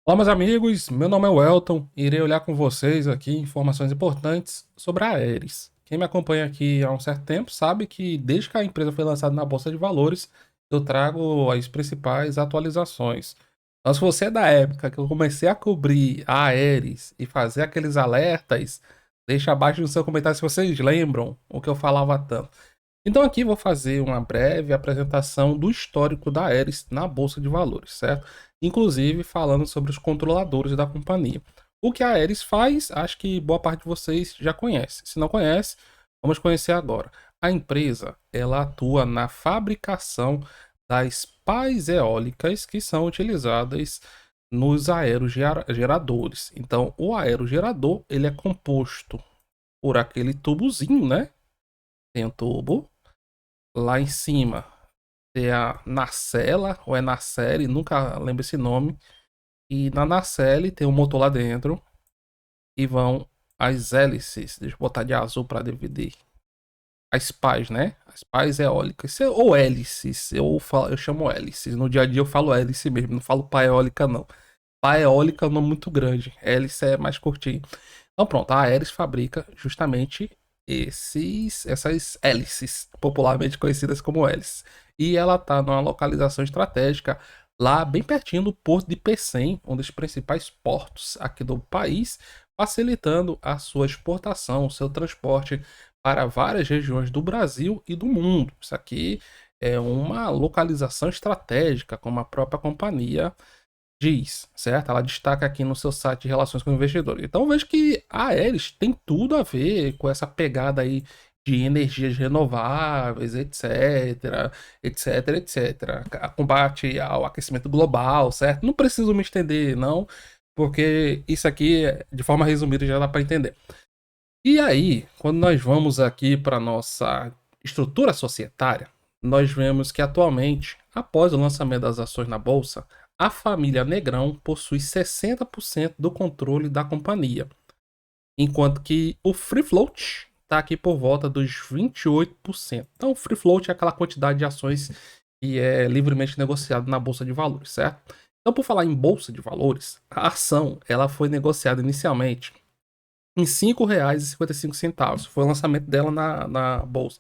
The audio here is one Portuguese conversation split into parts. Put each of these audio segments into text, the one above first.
Olá, meus amigos. Meu nome é Welton e irei olhar com vocês aqui informações importantes sobre a Aeris. Quem me acompanha aqui há um certo tempo sabe que desde que a empresa foi lançada na Bolsa de Valores, eu trago as principais atualizações. Então, se você é da época que eu comecei a cobrir a Aeris e fazer aqueles alertas, deixa abaixo no seu comentário se vocês lembram o que eu falava tanto. Então aqui vou fazer uma breve apresentação do histórico da Aeris na Bolsa de Valores, certo? Inclusive falando sobre os controladores da companhia. O que a Aeris faz, acho que boa parte de vocês já conhece. Se não conhece, vamos conhecer agora. A empresa, ela atua na fabricação das pás eólicas que são utilizadas nos aerogeradores. Então, o aerogerador, ele é composto por aquele tubozinho, né? Tem um tubo. Lá em cima tem a nacela, ou é nacelle, nunca lembro esse nome. E na nacelle tem um motor lá dentro. E vão as hélices. Deixa eu botar de azul para dividir. As pás, né? As pás eólicas. Ou hélices. Eu chamo hélices. No dia a dia eu falo hélice mesmo. Não falo pá eólica, não. Pá eólica é um nome muito grande. Hélice é mais curtinho. Então pronto, a Aeris fabrica justamente essas hélices, popularmente conhecidas como hélices. E ela está numa localização estratégica lá bem pertinho do porto de Pecém, um dos principais portos aqui do país, facilitando a sua exportação, o seu transporte para várias regiões do Brasil e do mundo. Isso aqui é uma localização estratégica, como a própria companhia diz, certo? Ela destaca aqui no seu site de relações com investidores. Então eu vejo que a Aeris tem tudo a ver com essa pegada aí de energias renováveis, etc, etc, etc. Combate ao aquecimento global, certo? Não preciso me estender, não, porque isso aqui, de forma resumida, já dá para entender. E aí, quando nós vamos aqui para nossa estrutura societária, nós vemos que atualmente, após o lançamento das ações na bolsa, a família Negrão possui 60% do controle da companhia, enquanto que o Free Float está aqui por volta dos 28%. Então, o Free Float é aquela quantidade de ações que é livremente negociado na bolsa de valores, certo? Então, por falar em bolsa de valores, a ação ela foi negociada inicialmente em R$ 5,55. Foi o lançamento dela na bolsa.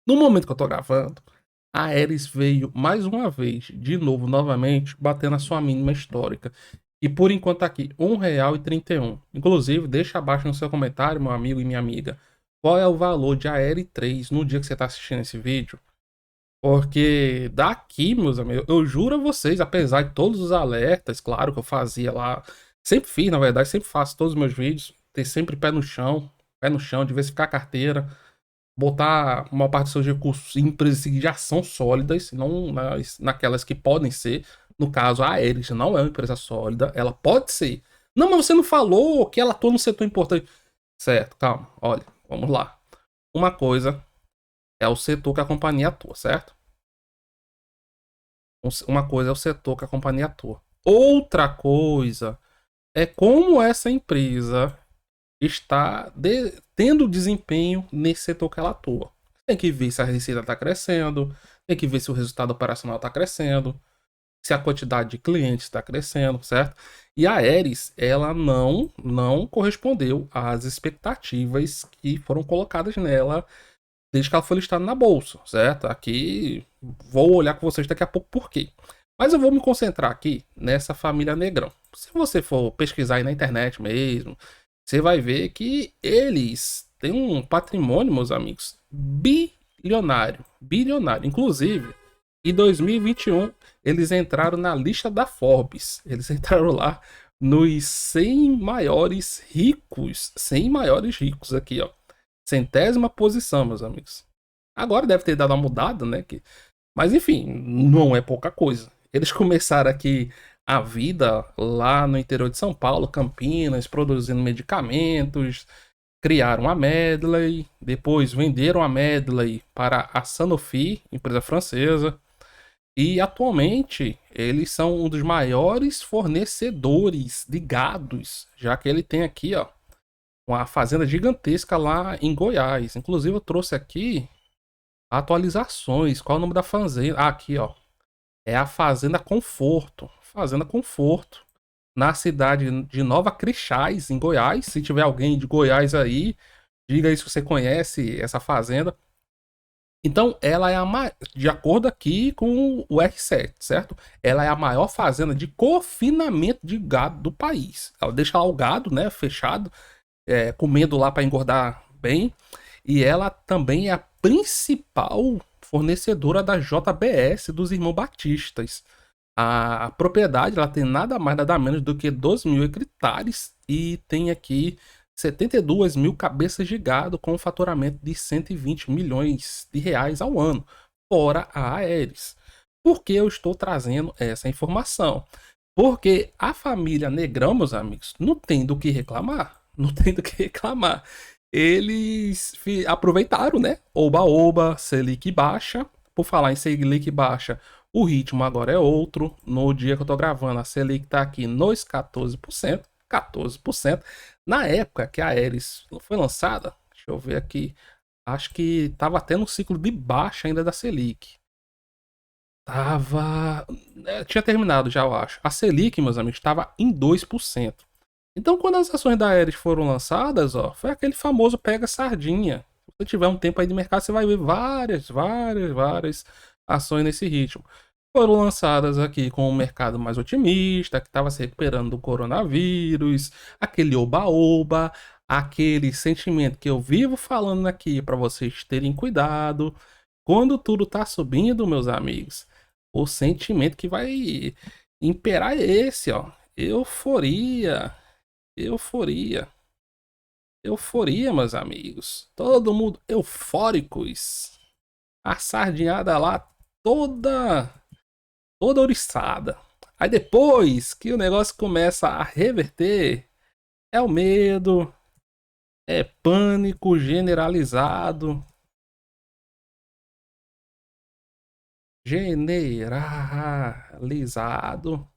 No momento que eu tô gravando, a Aeris veio mais uma vez, de novo, novamente, batendo a sua mínima histórica. E por enquanto tá aqui, R$ 1,31. Inclusive, deixa abaixo no seu comentário, meu amigo e minha amiga, qual é o valor de Aeris 3 no dia que você está assistindo esse vídeo. Porque daqui, meus amigos, eu juro a vocês, apesar de todos os alertas, claro que eu fazia lá, sempre fiz, na verdade, sempre faço todos os meus vídeos, ter sempre pé no chão, diversificar a carteira, botar uma parte dos seus recursos em empresas que já são sólidas, não naquelas que podem ser. No caso, a Aeris não é uma empresa sólida, ela pode ser. Não, mas você não falou que ela atua no setor importante. Certo, calma, olha, vamos lá. Uma coisa é o setor que a companhia atua, certo? Uma coisa é o setor que a companhia atua. Outra coisa é como essa empresa está tendo desempenho nesse setor que ela atua. Tem que ver se a receita está crescendo, tem que ver se o resultado operacional está crescendo, se a quantidade de clientes está crescendo, certo? E a Aeris, ela não correspondeu às expectativas que foram colocadas nela desde que ela foi listada na bolsa, certo? Aqui vou olhar com vocês daqui a pouco por quê. Mas eu vou me concentrar aqui nessa família Negrão. Se você for pesquisar aí na internet mesmo, você vai ver que eles têm um patrimônio, meus amigos, bilionário. Bilionário. Inclusive, em 2021, eles entraram na lista da Forbes. Eles entraram lá nos 100 maiores ricos. 100 maiores ricos aqui, ó. Centésima posição, meus amigos. Agora deve ter dado uma mudada, né? Mas enfim, não é pouca coisa. Eles começaram aqui a vida lá no interior de São Paulo, Campinas, produzindo medicamentos, criaram a Medley, depois venderam a Medley para a Sanofi, empresa francesa, e atualmente eles são um dos maiores fornecedores de gados, já que ele tem aqui, ó, uma fazenda gigantesca lá em Goiás. Inclusive eu trouxe aqui atualizações. Qual é o nome da fazenda? Ah, aqui, ó. É a Fazenda Conforto. Fazenda Conforto, na cidade de Nova Crixás, em Goiás. Se tiver alguém de Goiás aí, diga aí se você conhece essa fazenda. Então, ela é de acordo aqui com o R7, certo? Ela é a maior fazenda de confinamento de gado do país. Ela deixa lá o gado, né, fechado, comendo lá para engordar bem. E ela também é a principal fornecedora da JBS dos Irmãos Batistas. A propriedade ela tem nada mais, nada menos do que 12 mil hectares e tem aqui 72 mil cabeças de gado com um faturamento de 120 milhões de reais ao ano, fora a Aeres. Por que eu estou trazendo essa informação? Porque a família Negrão, meus amigos, não tem do que reclamar. Não tem do que reclamar. Eles aproveitaram, né? Oba-oba, Selic baixa. Por falar em Selic baixa, o ritmo agora é outro. No dia que eu tô gravando, a Selic tá aqui nos 14%. 14%. Na época que a Aeres foi lançada, deixa eu ver aqui, acho que tava até no ciclo de baixa ainda da Selic. Tinha terminado já, eu acho. A Selic, meus amigos, estava em 2%. Então, quando as ações da Aeres foram lançadas, ó, foi aquele famoso pega sardinha. Se você tiver um tempo aí de mercado, você vai ver várias ações nesse ritmo. Foram lançadas aqui com um mercado mais otimista, que estava se recuperando do coronavírus, aquele oba-oba, aquele sentimento que eu vivo falando aqui para vocês terem cuidado. Quando tudo tá subindo, meus amigos, o sentimento que vai imperar é esse, ó. Euforia. Euforia. Euforia, meus amigos. Todo mundo eufóricos. A sardinhada lá toda ouriçada. Aí depois que o negócio começa a reverter, é o medo, é pânico generalizado. Generalizado.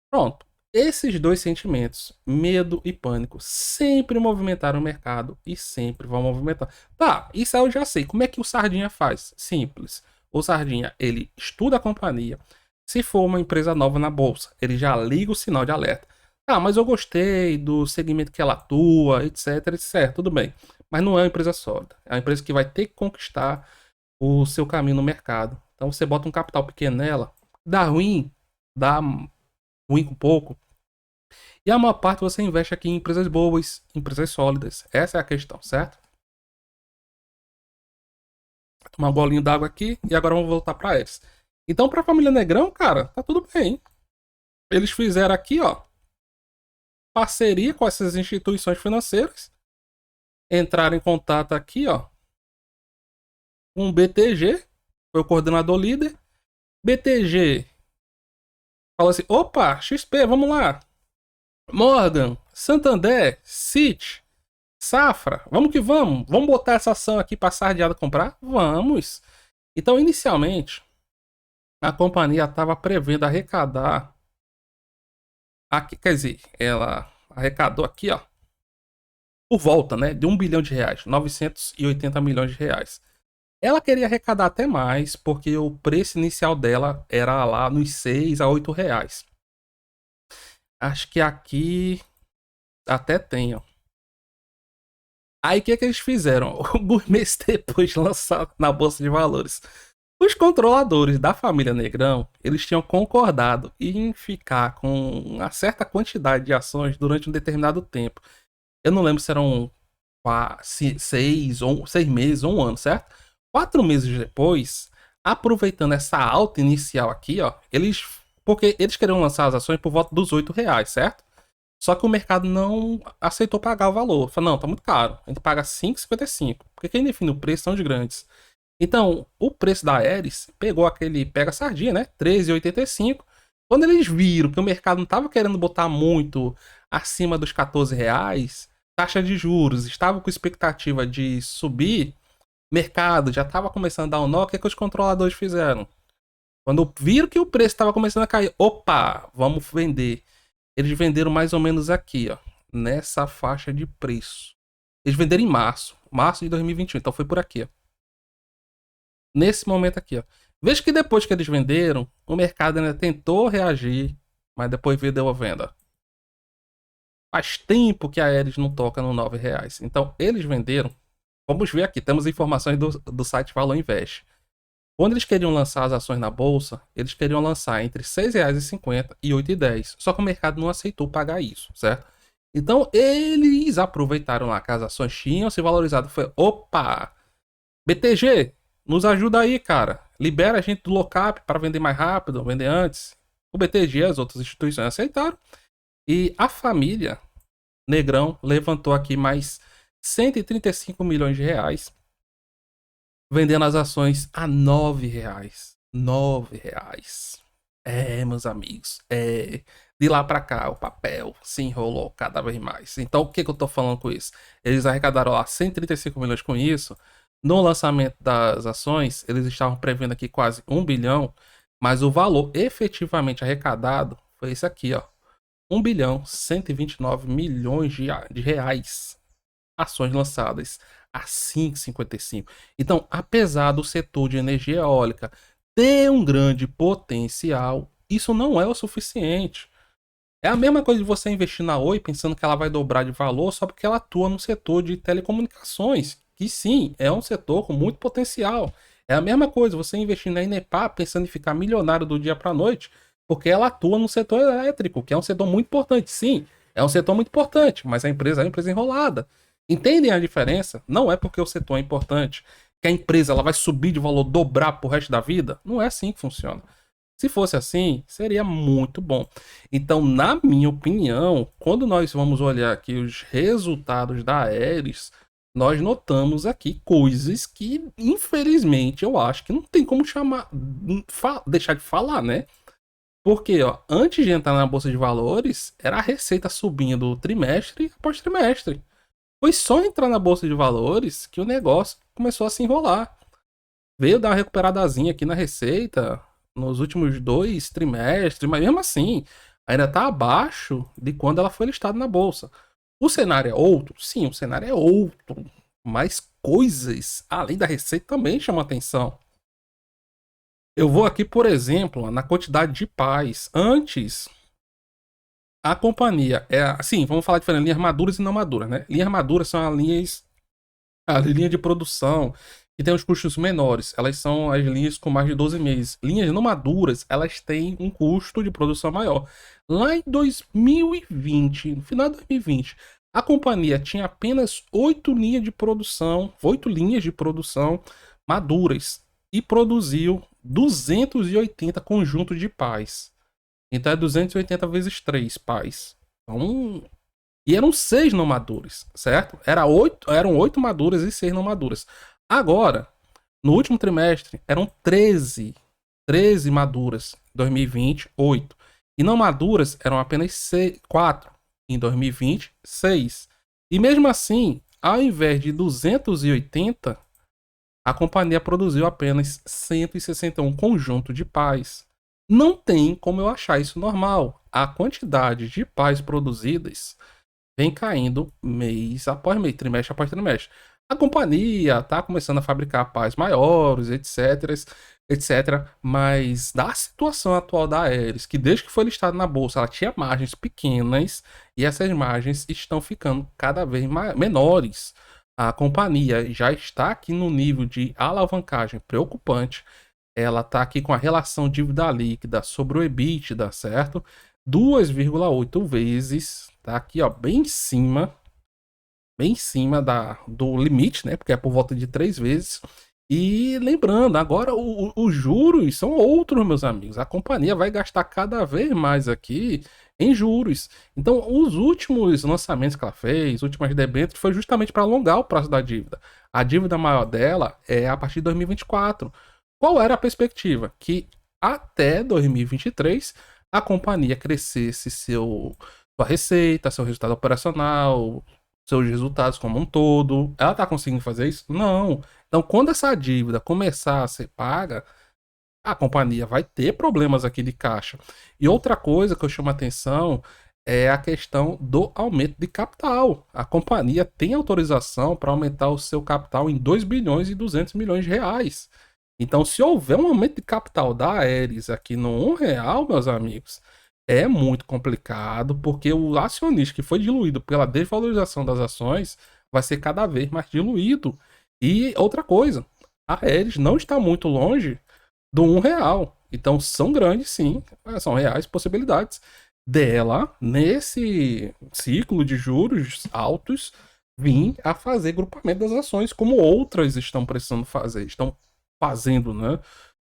Pronto. Esses dois sentimentos, medo e pânico, sempre movimentaram o mercado e sempre vão movimentar. Tá, isso eu já sei. Como é que o Sardinha faz? Simples. O Sardinha, ele estuda a companhia. Se for uma empresa nova na bolsa, ele já liga o sinal de alerta. Tá, mas eu gostei do segmento que ela atua, etc, etc. Tudo bem. Mas não é uma empresa sólida. É uma empresa que vai ter que conquistar o seu caminho no mercado. Então você bota um capital pequeno nela, dá ruim com pouco. E a maior parte você investe aqui em empresas boas, empresas sólidas. Essa é a questão, certo? Vou tomar um bolinho d'água aqui e agora vamos voltar para eles. Então, para a família Negrão, cara, tá tudo bem. Eles fizeram aqui, ó, parceria com essas instituições financeiras. Entraram em contato aqui, ó, com o BTG, foi o coordenador líder. BTG falou assim: opa, XP, vamos lá. Morgan, Santander, Citi, Safra, vamos que vamos. Vamos botar essa ação aqui para a Sardiada comprar? Vamos. Então, inicialmente, a companhia estava prevendo arrecadar. Aqui, quer dizer, ela arrecadou aqui, ó, por volta, né, de 1 bilhão de reais, 980 milhões de reais. Ela queria arrecadar até mais, porque o preço inicial dela era lá nos 6 a 8 reais. Acho que aqui até tem, ó. Aí o que eles fizeram? Alguns meses depois de lançar na Bolsa de Valores. Os controladores da família Negrão, eles tinham concordado em ficar com uma certa quantidade de ações durante um determinado tempo. Eu não lembro se eram 6 meses ou um ano, certo? 4 meses depois, aproveitando essa alta inicial aqui, ó, porque eles queriam lançar as ações por volta dos 8 reais, certo? Só que o mercado não aceitou pagar o valor. Falou, não, tá muito caro. A gente paga 5,55. Porque quem define o preço são os grandes. Então, o preço da Aeres pegou aquele pega sardinha, né? 13,85. Quando eles viram que o mercado não estava querendo botar muito acima dos 14 reais, taxa de juros estava com expectativa de subir, mercado já estava começando a dar um nó, o que, é que os controladores fizeram? Quando viram que o preço estava começando a cair, opa, vamos vender. Eles venderam mais ou menos aqui, ó, nessa faixa de preço. Eles venderam em março de 2021, então foi por aqui, ó. Nesse momento aqui, ó. Veja que depois que eles venderam, o mercado ainda tentou reagir, mas depois vendeu a venda. Faz tempo que a Ares não toca no R$ 9. Então, eles venderam. Vamos ver aqui, temos informações do site Valor Invest. Quando eles queriam lançar as ações na bolsa, eles queriam lançar entre R$ 6,50 e R$ 8,10. Só que o mercado não aceitou pagar isso, certo? Então, eles aproveitaram lá que as ações tinham se valorizado. Foi, opa, BTG, nos ajuda aí, cara. Libera a gente do lockup para vender mais rápido, vender antes. O BTG e as outras instituições aceitaram. E a família Negrão levantou aqui mais R$ 135 milhões, vendendo as ações a R$ 9. R$ 9. Meus amigos, de lá para cá o papel se enrolou cada vez mais. Então o que eu tô falando com isso? Eles arrecadaram lá 135 milhões com isso. No lançamento das ações, eles estavam prevendo aqui quase 1 bilhão, mas o valor efetivamente arrecadado foi esse aqui, ó. 1,129 bilhões de reais. Ações lançadas a 5,55. Então, apesar do setor de energia eólica ter um grande potencial, isso não é o suficiente. É a mesma coisa de você investir na Oi pensando que ela vai dobrar de valor só porque ela atua no setor de telecomunicações, que sim, é um setor com muito potencial. É a mesma coisa você investir na Inepar pensando em ficar milionário do dia para a noite, porque ela atua no setor elétrico, que é um setor muito importante. Sim, é um setor muito importante, mas a empresa é uma empresa enrolada. Entendem a diferença? Não é porque o setor é importante que a empresa ela vai subir de valor, dobrar pro resto da vida. Não é assim que funciona. Se fosse assim, seria muito bom. Então, na minha opinião, quando nós vamos olhar aqui os resultados da Aeris, nós notamos aqui coisas que, infelizmente, eu acho que não tem como deixar de falar, né? Porque, ó, antes de entrar na Bolsa de Valores, era a receita subindo trimestre após trimestre. Foi só entrar na Bolsa de Valores que o negócio começou a se enrolar. Veio dar uma recuperadazinha aqui na receita nos últimos 2 trimestres, mas mesmo assim, ainda está abaixo de quando ela foi listada na Bolsa. O cenário é outro? Sim, o cenário é outro. Mas coisas além da receita também chamam atenção. Eu vou aqui, por exemplo, na quantidade de pais. Antes, a companhia é assim, vamos falar diferente, linhas maduras e não maduras, né? Linhas maduras são as linhas de produção que tem os custos menores. Elas são as linhas com mais de 12 meses. Linhas não maduras, elas têm um custo de produção maior. Lá em 2020, no final de 2020, a companhia tinha apenas 8 linhas de produção maduras e produziu 280 conjuntos de pás. Então é 280 vezes 3 pais. Então, e eram 6 não maduras, certo? Eram 8 maduras e 6 não maduras. Agora, no último trimestre, eram 13 maduras em 2020, 8. E não maduras eram apenas 4 em 2020, 6. E mesmo assim, ao invés de 280, a companhia produziu apenas 161 conjunto de pás. Não tem como eu achar isso normal. A quantidade de pás produzidas vem caindo mês após mês, trimestre após trimestre. A companhia está começando a fabricar pás maiores, etc. Mas da situação atual da Aeris, que desde que foi listada na bolsa, ela tinha margens pequenas e essas margens estão ficando cada vez menores. A companhia já está aqui no nível de alavancagem preocupante. Ela está aqui com a relação dívida líquida sobre o EBITDA, certo? 2,8 vezes, tá aqui, ó, bem em cima do limite, né? Porque é por volta de 3 vezes. E lembrando, agora os juros são outros, meus amigos. A companhia vai gastar cada vez mais aqui em juros. Então, os últimos lançamentos que ela fez, os últimos debêntures, foi justamente para alongar o prazo da dívida. A dívida maior dela é a partir de 2024. Qual era a perspectiva? Que até 2023 a companhia crescesse sua receita, seu resultado operacional, seus resultados como um todo. Ela está conseguindo fazer isso? Não. Então, quando essa dívida começar a ser paga, a companhia vai ter problemas aqui de caixa. E outra coisa que eu chamo a atenção é a questão do aumento de capital. A companhia tem autorização para aumentar o seu capital em 2 bilhões e 200 milhões de reais. Então, se houver um aumento de capital da Aeris aqui no R$1, meus amigos, É muito complicado, porque o acionista que foi diluído pela desvalorização das ações vai ser cada vez mais diluído. E outra coisa, a Ares não está muito longe do R$ 1. Então são grandes, sim, são reais possibilidades dela, nesse ciclo de juros altos, vir a fazer grupamento das ações, como outras estão precisando fazer, estão fazendo, né?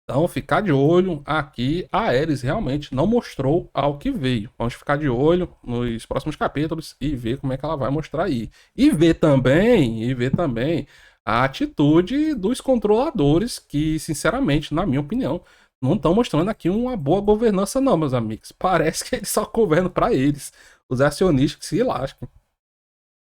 Então, ficar de olho aqui. A Ares realmente não mostrou ao que veio. Vamos ficar de olho nos próximos capítulos e ver como é que ela vai mostrar aí. E ver também a atitude dos controladores que, sinceramente, na minha opinião, não estão mostrando aqui uma boa governança não, meus amigos. Parece que eles só governam para eles. Os acionistas que se lascam.